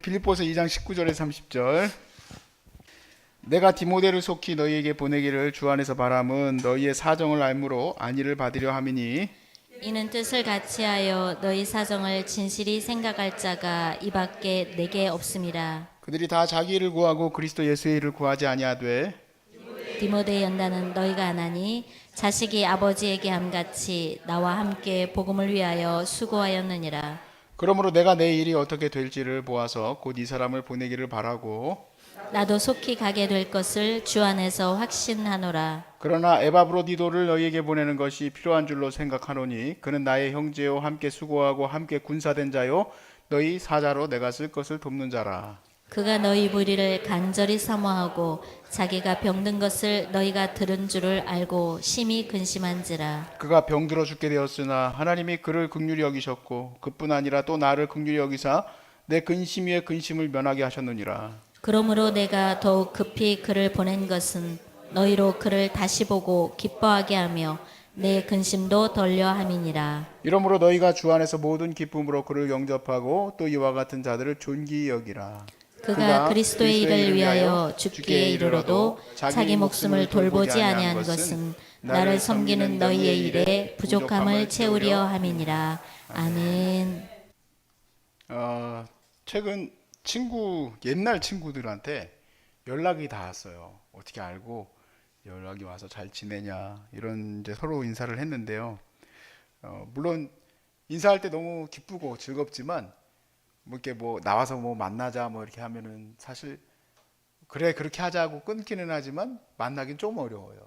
빌립보서 2장 19절에 30절. 내가 디모데를 속히 너희에게 보내기를 주 안에서 바람은 너희의 사정을 알므로 안위를 받으려 함이니 이는 뜻을 같이하여 너희 사정을 진실히 생각할 자가 이밖에 내게 없음이라. 그들이 다 자기 일을 구하고 그리스도 예수의 일을 구하지 아니하되 디모데 연단은 너희가 안하니 자식이 아버지에게 함같이 나와 함께 복음을 위하여 수고하였느니라. 그러므로 내가 내 일이 어떻게 될지를 보아서 곧 이 사람을 보내기를 바라고 나도 속히 가게 될 것을 주 안에서 확신하노라. 그러나 에바브로디도를 너희에게 보내는 것이 필요한 줄로 생각하노니 그는 나의 형제요 함께 수고하고 함께 군사된 자요 너희 사자로 내가 쓸 것을 돕는 자라. 그가 너희 무리를 간절히 사모하고 자기가 병든 것을 너희가 들은 줄을 알고 심히 근심한지라. 그가 병들어 죽게 되었으나 하나님이 그를 긍휼히 여기셨고 그뿐 아니라 또 나를 긍휼히 여기사 내 근심 위에 근심을 면하게 하셨느니라. 그러므로 내가 더욱 급히 그를 보낸 것은 너희로 그를 다시 보고 기뻐하게 하며 내 근심도 덜려 함이니라. 이러므로 너희가 주 안에서 모든 기쁨으로 그를 영접하고 또 이와 같은 자들을 존귀히 여기라. 그가 그리스도의 일을 위하여 죽기에 이르러도 자기 목숨을 돌보지 아니한 것은 나를 섬기는 너희의 일에 부족함을 채우려 함이니라. 아멘. 최근 옛날 친구들한테 연락이 다 왔어요. 어떻게 알고 연락이 와서 잘 지내냐 이런 이제 서로 인사를 했는데요. 물론 인사할 때 너무 기쁘고 즐겁지만 뭐 이렇게 뭐 나와서 뭐 만나자 뭐 이렇게 하면은 사실 그래 그렇게 하자고 끊기는 하지만 만나긴 좀 어려워요.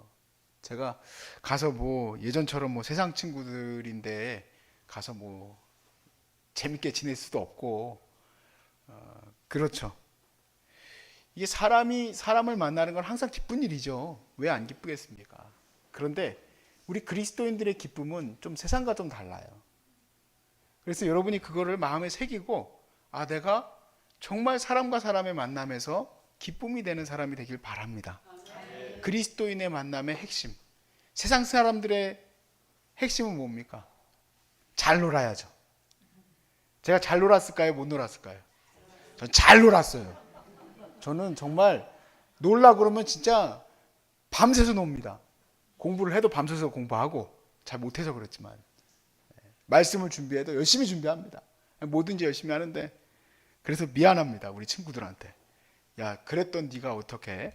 제가 가서 뭐 예전처럼 뭐 세상 친구들인데 가서 뭐 재밌게 지낼 수도 없고 그렇죠. 이게 사람이 사람을 만나는 건 항상 기쁜 일이죠. 왜 안 기쁘겠습니까? 그런데 우리 그리스도인들의 기쁨은 좀 세상과 좀 달라요. 그래서 여러분이 그거를 마음에 새기고 내가 정말 사람과 사람의 만남에서 기쁨이 되는 사람이 되길 바랍니다. 그리스도인의 만남의 핵심. 세상 사람들의 핵심은 뭡니까? 잘 놀아야죠. 제가 잘 놀았을까요? 못 놀았을까요? 전 잘 놀았어요. 저는 정말 놀라 그러면 진짜 밤새서 놉니다. 공부를 해도 밤새서 공부하고 잘 못해서 그렇지만 말씀을 준비해도 열심히 준비합니다. 뭐든지 열심히 하는데 그래서 미안합니다. 우리 친구들한테. 야, 그랬던 네가 어떻게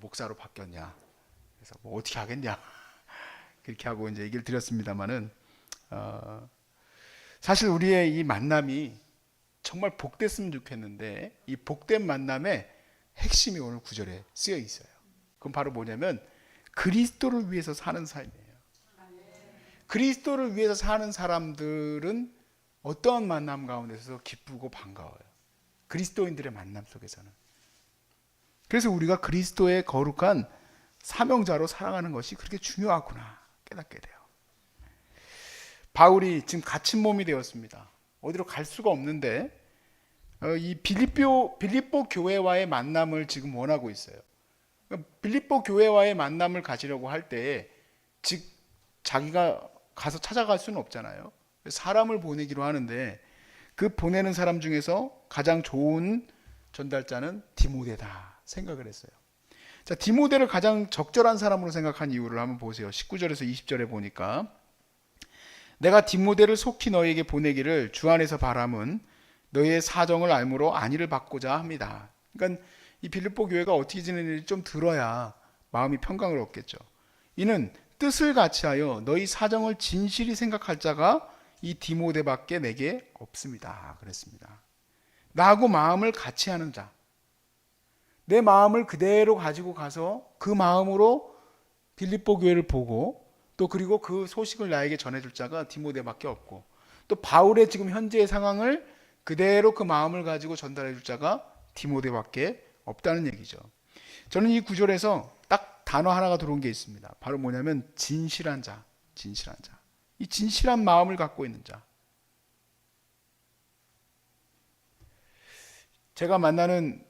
목사로 바뀌었냐. 그래서 뭐 어떻게 하겠냐. 그렇게 하고 이제 얘기를 드렸습니다만은 사실 우리의 이 만남이 정말 복됐으면 좋겠는데 이 복된 만남의 핵심이 오늘 구절에 쓰여 있어요. 그건 바로 뭐냐면 그리스도를 위해서 사는 삶이에요. 그리스도를 위해서 사는 사람들은 어떠한 만남 가운데서 기쁘고 반가워요. 그리스도인들의 만남 속에서는. 그래서 우리가 그리스도의 거룩한 사명자로 살아가는 것이 그렇게 중요하구나 깨닫게 돼요. 바울이 지금 갇힌 몸이 되었습니다. 어디로 갈 수가 없는데 이 빌립보 교회와의 만남을 지금 원하고 있어요. 빌립보 교회와의 만남을 가지려고 할 때에 즉 자기가 가서 찾아갈 수는 없잖아요. 사람을 보내기로 하는데 그 보내는 사람 중에서 가장 좋은 전달자는 디모데다 생각을 했어요. 자, 디모데를 가장 적절한 사람으로 생각한 이유를 한번 보세요. 19절에서 20절에 보니까 내가 디모데를 속히 너희에게 보내기를 주 안에서 바람은 너희의 사정을 알므로 안위를 받고자 합니다. 그러니까 이 빌립보 교회가 어떻게 지내는지 좀 들어야 마음이 평강을 얻겠죠. 이는 뜻을 같이하여 너희 사정을 진실히 생각할 자가 이 디모데밖에 내게 없습니다. 그랬습니다. 나하고 마음을 같이 하는 자, 내 마음을 그대로 가지고 가서 그 마음으로 빌립보 교회를 보고 또 그리고 그 소식을 나에게 전해줄 자가 디모데밖에 없고 또 바울의 지금 현재의 상황을 그대로 그 마음을 가지고 전달해줄 자가 디모데밖에 없다는 얘기죠. 저는 이 구절에서 딱 단어 하나가 들어온 게 있습니다. 바로 뭐냐면 진실한 자, 진실한 자. 이 진실한 마음을 갖고 있는 자. 제가 만나는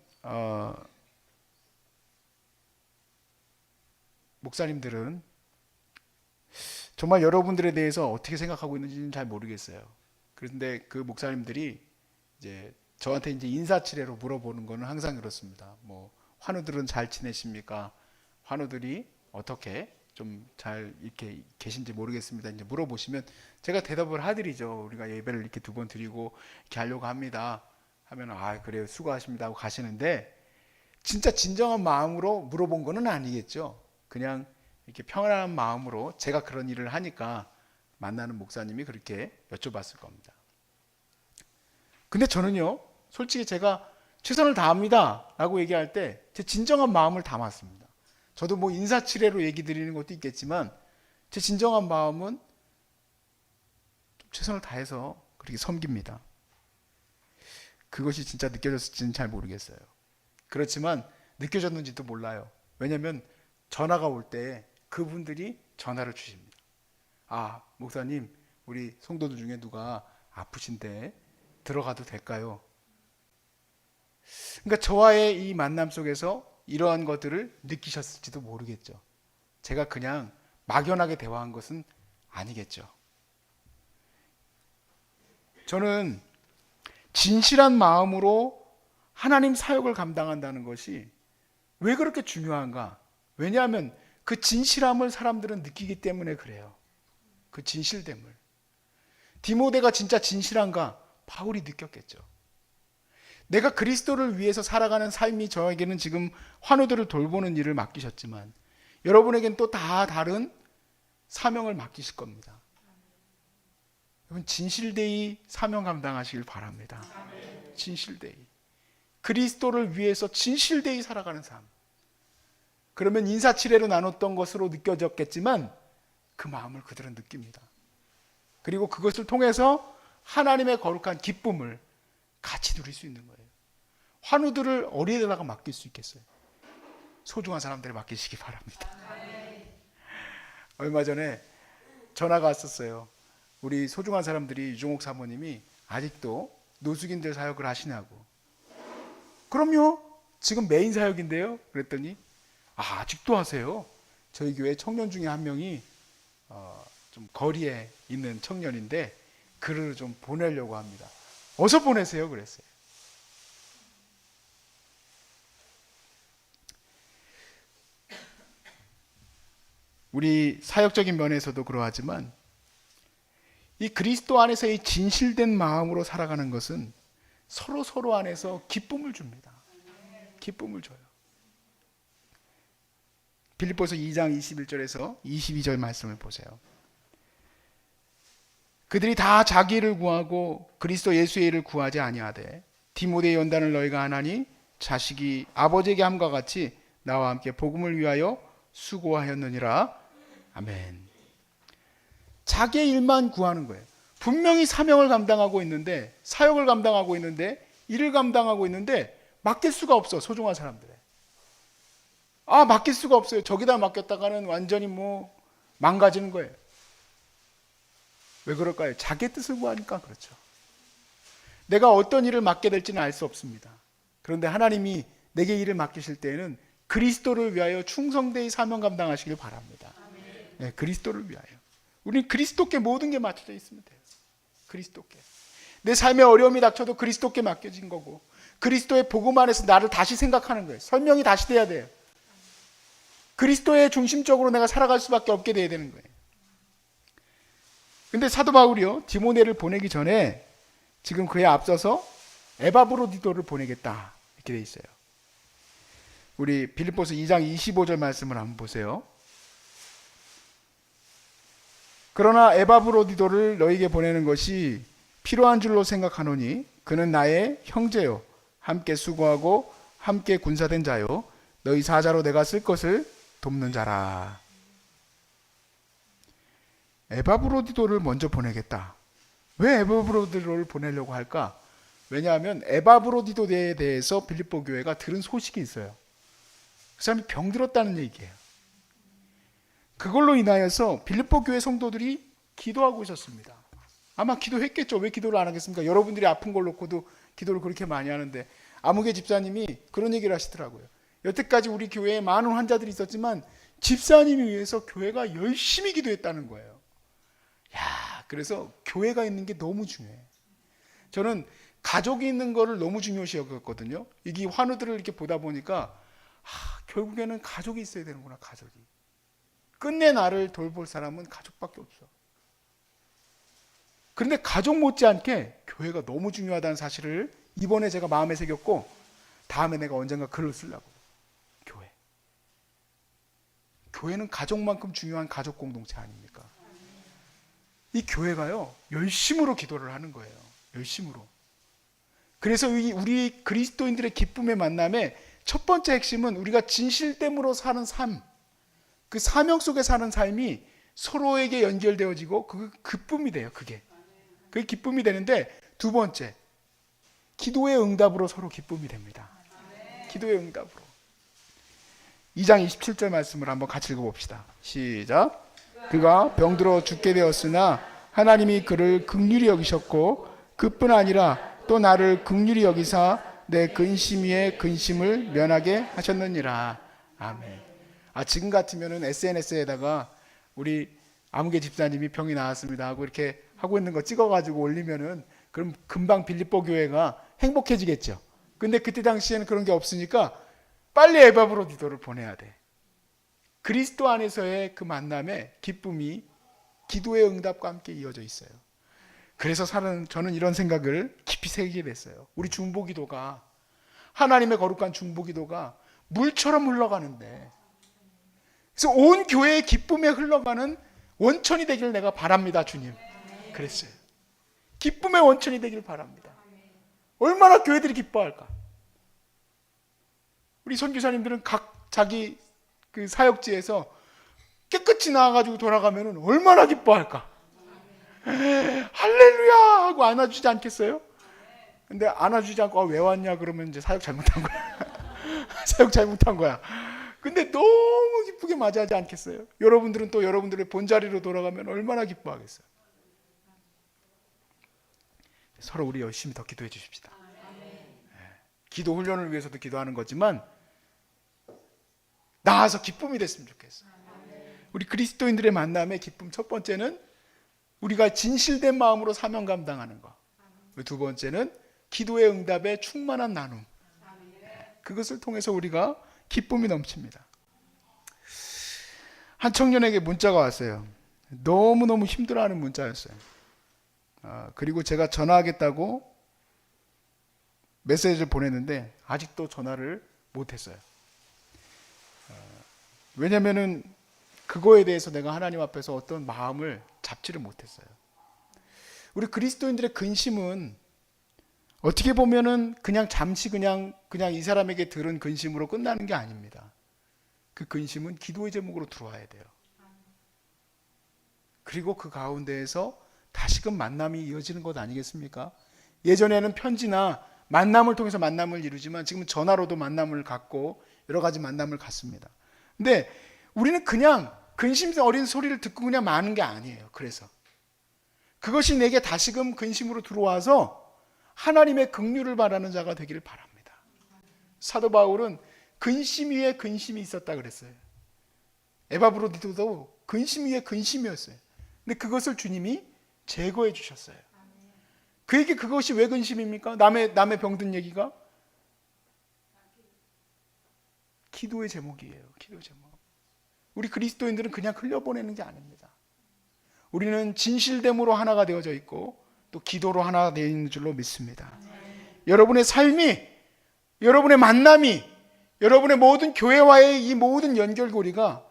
목사님들은 정말 여러분들에 대해서 어떻게 생각하고 있는지는 잘 모르겠어요. 그런데 그 목사님들이 이제 저한테 이제 인사치레로 물어보는 거는 항상 그렇습니다. 뭐 환우들은 잘 지내십니까? 환우들이 어떻게 좀 잘 이렇게 계신지 모르겠습니다. 이제 물어보시면 제가 대답을 하드리죠. 우리가 예배를 이렇게 2번 드리고 이렇게 하려고 합니다. 하면 그래요 수고하십니다 하고 가시는데, 진짜 진정한 마음으로 물어본 거는 아니겠죠. 그냥 이렇게 평안한 마음으로 제가 그런 일을 하니까 만나는 목사님이 그렇게 여쭤봤을 겁니다. 근데 저는요, 솔직히 제가 최선을 다합니다 라고 얘기할 때 제 진정한 마음을 담았습니다. 저도 뭐 인사치레로 얘기 드리는 것도 있겠지만 제 진정한 마음은 좀 최선을 다해서 그렇게 섬깁니다. 그것이 진짜 느껴졌을지는 잘 모르겠어요. 그렇지만 느껴졌는지도 몰라요. 왜냐하면 전화가 올 때 그분들이 전화를 주십니다. 목사님, 우리 성도들 중에 누가 아프신데 들어가도 될까요? 그러니까 저와의 이 만남 속에서 이러한 것들을 느끼셨을지도 모르겠죠. 제가 그냥 막연하게 대화한 것은 아니겠죠. 저는 진실한 마음으로 하나님 사역을 감당한다는 것이 왜 그렇게 중요한가? 왜냐하면 그 진실함을 사람들은 느끼기 때문에 그래요. 그 진실됨을. 디모데가 진짜 진실한가? 바울이 느꼈겠죠. 내가 그리스도를 위해서 살아가는 삶이 저에게는 지금 환우들을 돌보는 일을 맡기셨지만 여러분에겐 또 다 다른 사명을 맡기실 겁니다. 여러분 진실되이 사명 감당하시길 바랍니다. 진실되이. 그리스도를 위해서 진실되이 살아가는 삶. 그러면 인사치레로 나눴던 것으로 느껴졌겠지만 그 마음을 그들은 느낍니다. 그리고 그것을 통해서 하나님의 거룩한 기쁨을 같이 누릴 수 있는 거예요. 환우들을 어디에다가 맡길 수 있겠어요? 소중한 사람들에 맡기시기 바랍니다. 얼마 전에 전화가 왔었어요. 우리 소중한 사람들이 유종옥 사모님이 아직도 노숙인들 사역을 하시냐고. 그럼요. 지금 메인 사역인데요. 그랬더니 아직도 하세요. 저희 교회 청년 중에 한 명이 좀 거리에 있는 청년인데 글을 좀 보내려고 합니다. 어서 보내세요 그랬어요. 우리 사역적인 면에서도 그러하지만 이 그리스도 안에서 이 진실된 마음으로 살아가는 것은 서로 안에서 기쁨을 줍니다. 기쁨을 줘요. 빌립보서 2장 21절에서 22절 말씀을 보세요. 그들이 다 자기를 구하고 그리스도 예수의 일을 구하지 아니하되 디모데의 연단을 너희가 하나니 자식이 아버지에게 함과 같이 나와 함께 복음을 위하여 수고하였느니라. 아멘. 자기의 일만 구하는 거예요. 분명히 사명을 감당하고 있는데, 사역을 감당하고 있는데, 일을 감당하고 있는데 맡길 수가 없어. 소중한 사람들에 맡길 수가 없어요. 저기다 맡겼다가는 완전히 망가지는 거예요. 왜 그럴까요? 자기의 뜻을 구하니까 그렇죠. 내가 어떤 일을 맡게 될지는 알 수 없습니다. 그런데 하나님이 내게 일을 맡기실 때에는 그리스도를 위하여 충성되이 사명 감당하시길 바랍니다. 네, 그리스도를 위하여. 우리는 그리스도께 모든 게 맞춰져 있으면 돼요. 그리스도께. 내 삶에 어려움이 닥쳐도 그리스도께 맡겨진 거고, 그리스도의 복음 안에서 나를 다시 생각하는 거예요. 설명이 다시 돼야 돼요. 그리스도의 중심적으로 내가 살아갈 수밖에 없게 돼야 되는 거예요. 근데 사도 바울이요, 디모데를 보내기 전에 지금 그에 앞서서 에바브로디도를 보내겠다 이렇게 돼 있어요. 우리 빌립보서 2장 25절 말씀을 한번 보세요. 그러나 에바브로디도를 너에게 보내는 것이 필요한 줄로 생각하노니 그는 나의 형제요 함께 수고하고 함께 군사된 자요 너희 사자로 내가 쓸 것을 돕는 자라. 에바브로디도를 먼저 보내겠다. 왜 에바브로디도를 보내려고 할까? 왜냐하면 에바브로디도에 대해서 빌립보 교회가 들은 소식이 있어요. 그 사람이 병들었다는 얘기예요. 그걸로 인하여서 빌립보 교회 성도들이 기도하고 있었습니다. 아마 기도했겠죠. 왜 기도를 안 하겠습니까? 여러분들이 아픈 걸 놓고도 기도를 그렇게 많이 하는데, 아무개 집사님이 그런 얘기를 하시더라고요. 여태까지 우리 교회에 많은 환자들이 있었지만 집사님이 위해서 교회가 열심히 기도했다는 거예요. 그래서 교회가 있는 게 너무 중요해요. 저는 가족이 있는 거를 너무 중요시 여겼거든요. 이게 환우들을 이렇게 보다 보니까 결국에는 가족이 있어야 되는구나. 가족이. 끝내 나를 돌볼 사람은 가족밖에 없어. 그런데 가족 못지않게 교회가 너무 중요하다는 사실을 이번에 제가 마음에 새겼고, 다음에 내가 언젠가 글을 쓰려고. 교회는 가족만큼 중요한 가족 공동체 아닙니까? 이 교회가요, 열심으로 기도를 하는 거예요. 열심으로. 그래서 우리 그리스도인들의 기쁨의 만남의 첫 번째 핵심은 우리가 진실됨으로 사는 삶, 그 사명 속에 사는 삶이 서로에게 연결되어지고 그게 기쁨이 돼요. 그게 기쁨이 되는데, 두 번째, 기도의 응답으로 서로 기쁨이 됩니다. 기도의 응답으로. 2장 27절 말씀을 한번 같이 읽어봅시다. 시작. 그가 병들어 죽게 되었으나 하나님이 그를 긍휼히 여기셨고 그뿐 아니라 또 나를 긍휼히 여기사 내 근심 위에 근심을 면하게 하셨느니라. 아멘. 지금 같으면은 SNS에다가 우리 아무개 집사님이 병이 나았습니다 하고 이렇게 하고 있는 거 찍어가지고 올리면은 그럼 금방 빌립보 교회가 행복해지겠죠. 근데 그때 당시에는 그런 게 없으니까 빨리 에바브로디도를 보내야 돼. 그리스도 안에서의 그 만남의 기쁨이 기도의 응답과 함께 이어져 있어요. 그래서 저는 이런 생각을 깊이 새기게 됐어요. 우리 중보기도가, 하나님의 거룩한 중보기도가 물처럼 흘러가는데, 그래서 온 교회의 기쁨에 흘러가는 원천이 되길 내가 바랍니다, 주님. 그랬어요. 기쁨의 원천이 되길 바랍니다. 얼마나 교회들이 기뻐할까? 우리 선교사님들은 각 자기 그 사역지에서 깨끗이 나와가지고 돌아가면 얼마나 기뻐할까? 할렐루야 하고 안아주지 않겠어요? 근데 안아주지 않고 왜 왔냐 그러면 이제 사역 잘못한 거야. 사역 잘못한 거야. 근데 너무 기쁘게 맞이하지 않겠어요? 여러분들은 또 여러분들의 본자리로 돌아가면 얼마나 기뻐하겠어요? 서로 우리 열심히 더 기도해 주십시다. 기도 훈련을 위해서도 기도하는 거지만 나아서 기쁨이 됐으면 좋겠어요. 우리 그리스도인들의 만남의 기쁨, 첫 번째는 우리가 진실된 마음으로 사명 감당하는 것. 두 번째는 기도의 응답에 충만한 나눔. 그것을 통해서 우리가 기쁨이 넘칩니다. 한 청년에게 문자가 왔어요. 너무너무 힘들어하는 문자였어요. 그리고 제가 전화하겠다고 메시지를 보냈는데 아직도 전화를 못했어요. 왜냐면은 그거에 대해서 내가 하나님 앞에서 어떤 마음을 잡지를 못했어요. 우리 그리스도인들의 근심은 어떻게 보면은 그냥 잠시 그냥 이 사람에게 들은 근심으로 끝나는 게 아닙니다. 그 근심은 기도의 제목으로 들어와야 돼요. 그리고 그 가운데에서 다시금 만남이 이어지는 것 아니겠습니까? 예전에는 편지나 만남을 통해서 만남을 이루지만 지금은 전화로도 만남을 갖고 여러 가지 만남을 갖습니다. 근데 우리는 그냥 근심 어린 소리를 듣고 그냥 마는 게 아니에요. 그래서 그것이 내게 다시금 근심으로 들어와서 하나님의 긍휼을 바라는 자가 되기를 바랍니다. 사도 바울은 근심 위에 근심이 있었다 그랬어요. 에바브로디도도 근심 위에 근심이었어요. 근데 그것을 주님이 제거해 주셨어요. 그에게 그것이 왜 근심입니까? 남의 병든 얘기가 기도의 제목이에요. 기도의 제목. 우리 그리스도인들은 그냥 흘려보내는 게 아닙니다. 우리는 진실됨으로 하나가 되어져 있고 또 기도로 하나가 되어 있는 줄로 믿습니다. 여러분의 삶이, 여러분의 만남이, 여러분의 모든 교회와의 이 모든 연결고리가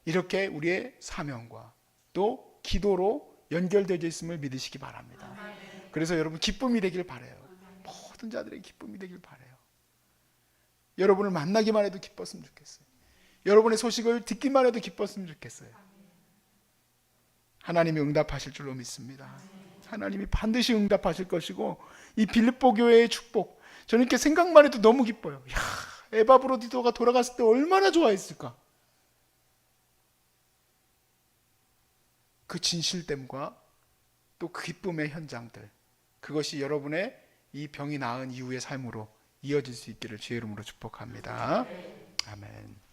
이렇게 우리의 사명과 또 기도로 연결되어 있음을 믿으시기 바랍니다. 그래서 여러분 기쁨이 되길 바라요. 모든 자들의 기쁨이 되길 바라요. 여러분을 만나기만 해도 기뻤으면 좋겠어요. 여러분의 소식을 듣기만 해도 기뻤으면 좋겠어요. 하나님이 응답하실 줄로 믿습니다. 하나님이 반드시 응답하실 것이고 이 빌립보 교회의 축복, 저는 이렇게 생각만 해도 너무 기뻐요. 에바브로디도가 돌아갔을 때 얼마나 좋아했을까. 그 진실됨과 또 그 기쁨의 현장들, 그것이 여러분의 이 병이 나은 이후의 삶으로 이어질 수 있기를 주의 이름으로 축복합니다. 아멘.